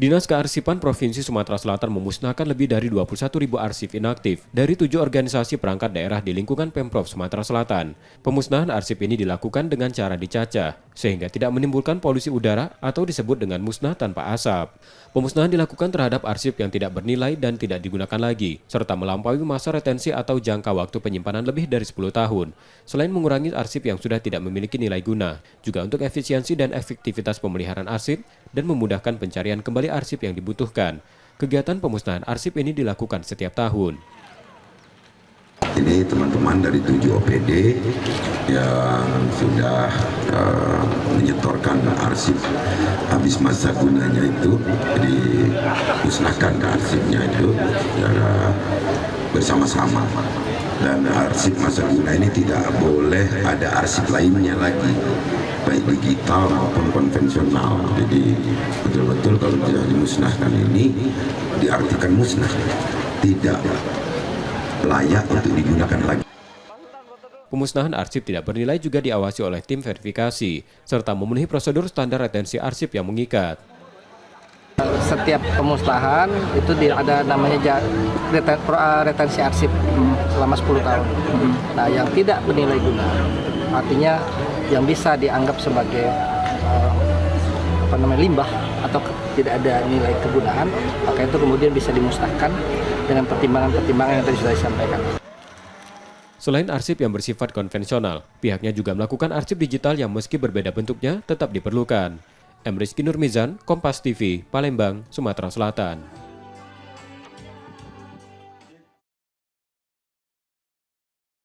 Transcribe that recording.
Dinas Kearsipan Provinsi Sumatera Selatan memusnahkan lebih dari 21.000 arsip inaktif dari 7 organisasi perangkat daerah di lingkungan Pemprov Sumatera Selatan. Pemusnahan arsip ini dilakukan dengan cara dicacah, sehingga tidak menimbulkan polusi udara atau disebut dengan musnah tanpa asap. Pemusnahan dilakukan terhadap arsip yang tidak bernilai dan tidak digunakan lagi, serta melampaui masa retensi atau jangka waktu penyimpanan lebih dari 10 tahun. Selain mengurangi arsip yang sudah tidak memiliki nilai guna, juga untuk efisiensi dan efektivitas pemeliharaan arsip dan memudahkan pencarian kembali arsip yang dibutuhkan. Kegiatan pemusnahan arsip ini dilakukan setiap tahun. Ini teman-teman dari 7 OPD yang sudah menyetorkan arsip habis masa gunanya itu, jadi musnahkan arsipnya itu secara bersama-sama. Dan arsip masa guna ini tidak boleh ada arsip lainnya lagi, baik digital maupun konvensional. Jadi betul-betul kalau tidak dimusnahkan ini diartikan musnah, tidak layak untuk digunakan lagi. Pemusnahan arsip tidak bernilai juga diawasi oleh tim verifikasi, serta memenuhi prosedur standar retensi arsip yang mengikat. Setiap pemusnahan itu ada namanya retensi arsip selama 10 tahun. Nah, yang tidak bernilai guna, artinya yang bisa dianggap sebagai limbah atau tidak ada nilai kegunaan, maka itu kemudian bisa dimusnahkan dengan pertimbangan-pertimbangan yang tadi sudah disampaikan. Selain arsip yang bersifat konvensional, pihaknya juga melakukan arsip digital yang meski berbeda bentuknya tetap diperlukan. M. Rizky Nurmizan, Kompas TV, Palembang, Sumatera Selatan.